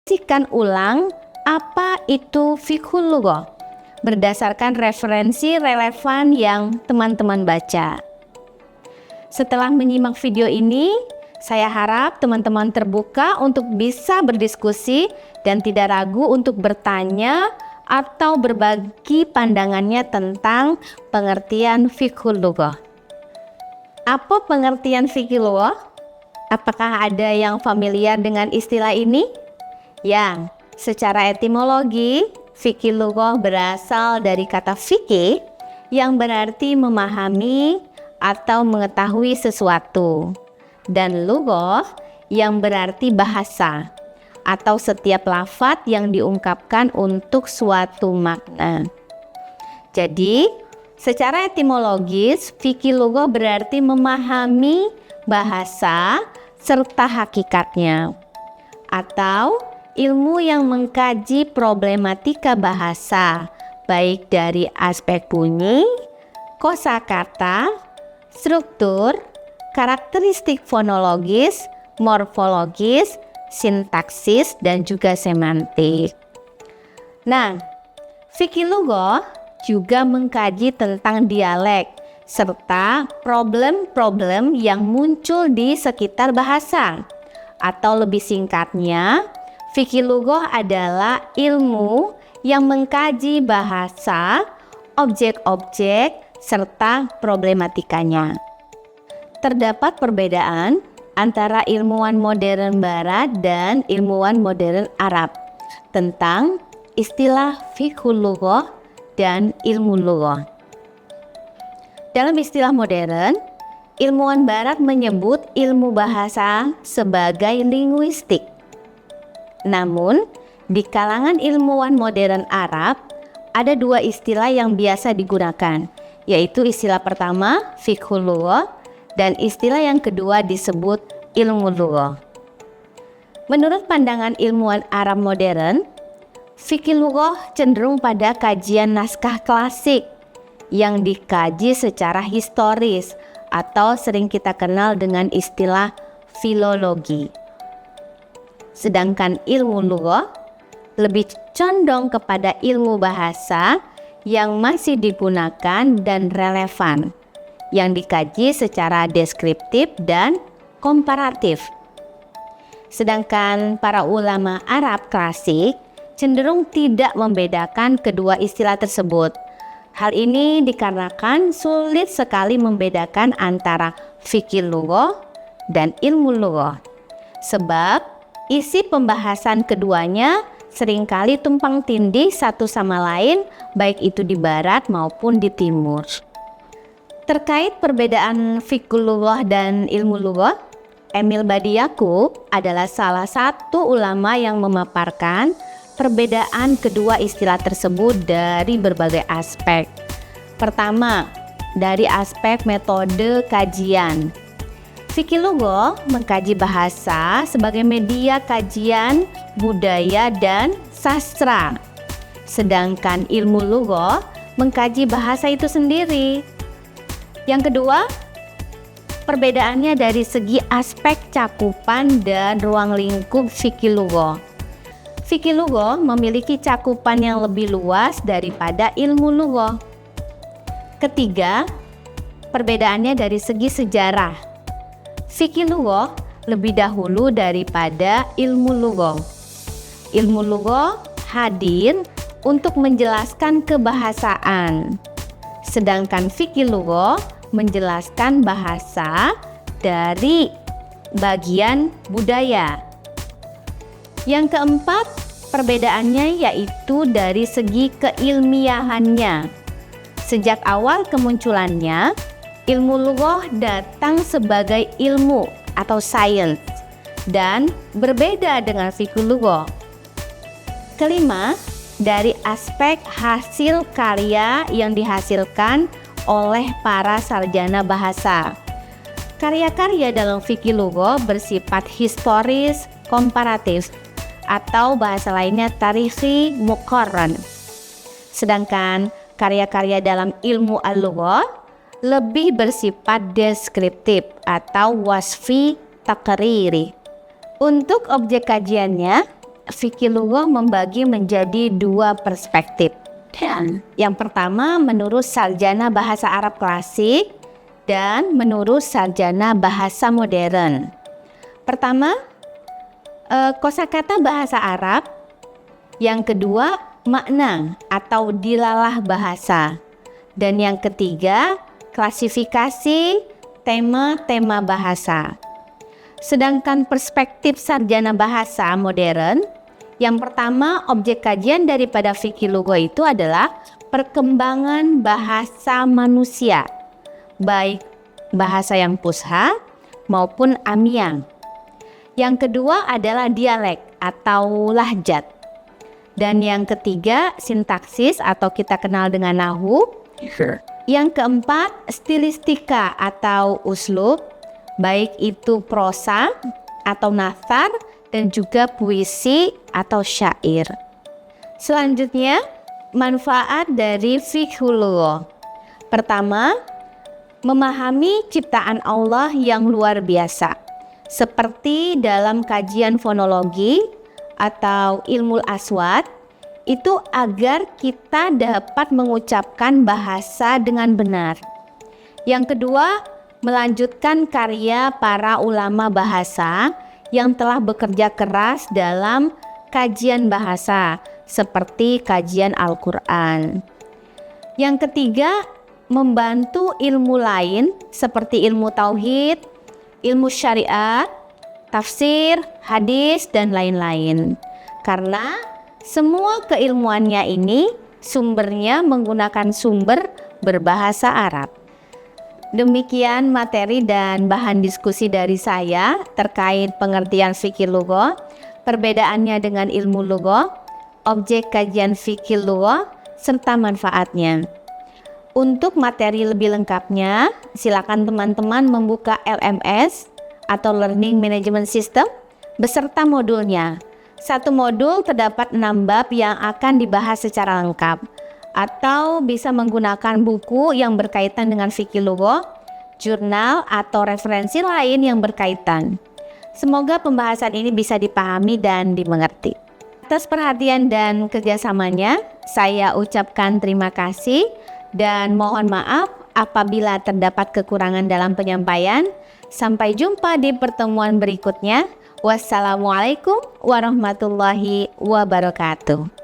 Saksikan ulang apa itu fiqhul lughah berdasarkan referensi relevan yang teman-teman baca. Setelah menyimak video ini, saya harap teman-teman terbuka untuk bisa berdiskusi dan tidak ragu untuk bertanya atau berbagi pandangannya tentang pengertian fiqhul lughah. Apa pengertian fiqhul lughah? Apakah ada yang familiar dengan istilah ini? Ya, secara etimologi, fiqhul lughah berasal dari kata fiqih yang berarti memahami atau mengetahui sesuatu, dan lughah yang berarti bahasa atau setiap lafadz yang diungkapkan untuk suatu makna. Jadi, secara etimologis, fiqhul lughah berarti memahami bahasa serta hakikatnya, atau ilmu yang mengkaji problematika bahasa, baik dari aspek bunyi, kosakata, struktur, karakteristik fonologis, morfologis, sintaksis, dan juga semantik. Nah, fiqhul lughah juga mengkaji tentang dialek serta problem-problem yang muncul di sekitar bahasa. Atau lebih singkatnya, fiqhul lughah adalah ilmu yang mengkaji bahasa, objek-objek, serta problematikanya. Terdapat perbedaan antara ilmuwan modern Barat dan ilmuwan modern Arab tentang istilah fiqhul lughah dan ilmu lughah. Dalam istilah modern, ilmuwan Barat menyebut ilmu bahasa sebagai linguistik. Namun, di kalangan ilmuwan modern Arab, ada dua istilah yang biasa digunakan, yaitu istilah pertama, fiqhul lughah, dan istilah yang kedua disebut ilmu lughah. Menurut pandangan ilmuwan Arab modern, fiqhul lughah cenderung pada kajian naskah klasik yang dikaji secara historis atau sering kita kenal dengan istilah filologi. Sedangkan ilmu lughah lebih condong kepada ilmu bahasa yang masih digunakan dan relevan, yang dikaji secara deskriptif dan komparatif. Sedangkan para ulama Arab klasik cenderung tidak membedakan kedua istilah tersebut. Hal ini dikarenakan sulit sekali membedakan antara fiqhul lughah dan ilmu lughah, sebab isi pembahasan keduanya seringkali tumpang tindih satu sama lain, baik itu di barat maupun di timur. Terkait perbedaan fiqhul lughah dan ilmu lughah, Emil Badi Yaqub adalah salah satu ulama yang memaparkan perbedaan kedua istilah tersebut dari berbagai aspek. Pertama, dari aspek metode kajian. Fiqhul lughah mengkaji bahasa sebagai media kajian budaya dan sastra. Sedangkan ilmu lughah mengkaji bahasa itu sendiri. Yang kedua, perbedaannya dari segi aspek cakupan dan ruang lingkup fiqhul lughah. Fiqhul lughah memiliki cakupan yang lebih luas daripada ilmu lughah. Ketiga, perbedaannya dari segi sejarah. Fiqhul lughah lebih dahulu daripada ilmu lughah. Ilmu lughah hadir untuk menjelaskan kebahasaan, sedangkan fiqhul lughah menjelaskan bahasa dari bagian budaya. Yang keempat, perbedaannya yaitu dari segi keilmiahannya. Sejak awal kemunculannya, ilmu lughah datang sebagai ilmu atau sains dan berbeda dengan fiqhul lughah. Kelima, dari aspek hasil karya yang dihasilkan oleh para sarjana bahasa. Karya-karya dalam fiqhul lughah bersifat historis, komparatif, atau bahasa lainnya tarikhi muqarran. Sedangkan karya-karya dalam ilmu al-lughah lebih bersifat deskriptif atau wasfi takriri. Untuk objek kajiannya fikih lughah membagi menjadi dua perspektif. Yang pertama menurut sarjana bahasa Arab klasik dan menurut sarjana bahasa modern. Pertama, kosakata bahasa Arab. Yang kedua, makna atau dilalah bahasa. Dan yang ketiga, klasifikasi tema-tema bahasa. Sedangkan perspektif sarjana bahasa modern, yang pertama objek kajian daripada fikih lughah itu adalah perkembangan bahasa manusia, baik bahasa yang fusha maupun amiyah. Yang kedua adalah dialek atau lahjat. Dan yang ketiga sintaksis atau kita kenal dengan nahwu. Yang keempat stilistika atau uslub, baik itu prosa atau nathar dan juga puisi atau syair. Selanjutnya, manfaat dari fiqhul lughah. Pertama, memahami ciptaan Allah yang luar biasa, seperti dalam kajian fonologi atau ilmu aswat, itu agar kita dapat mengucapkan bahasa dengan benar. Yang kedua, melanjutkan karya para ulama bahasa yang telah bekerja keras dalam kajian bahasa, seperti kajian Al-Quran. Yang ketiga, membantu ilmu lain seperti ilmu tauhid, ilmu syariat, tafsir, hadis, dan lain-lain. Karena semua keilmuannya ini sumbernya menggunakan sumber berbahasa Arab. Demikian materi dan bahan diskusi dari saya terkait pengertian fikih lughah, perbedaannya dengan ilmu lughah, objek kajian fikih lughah, serta manfaatnya. Untuk materi lebih lengkapnya, silakan teman-teman membuka LMS atau Learning Management System beserta modulnya. Satu modul terdapat 6 bab yang akan dibahas secara lengkap, atau bisa menggunakan buku yang berkaitan dengan fikih lughah, jurnal atau referensi lain yang berkaitan. Semoga pembahasan ini bisa dipahami dan dimengerti. Atas perhatian dan kerjasamanya, saya ucapkan terima kasih dan mohon maaf apabila terdapat kekurangan dalam penyampaian. Sampai jumpa di pertemuan berikutnya. Wassalamualaikum warahmatullahi wabarakatuh.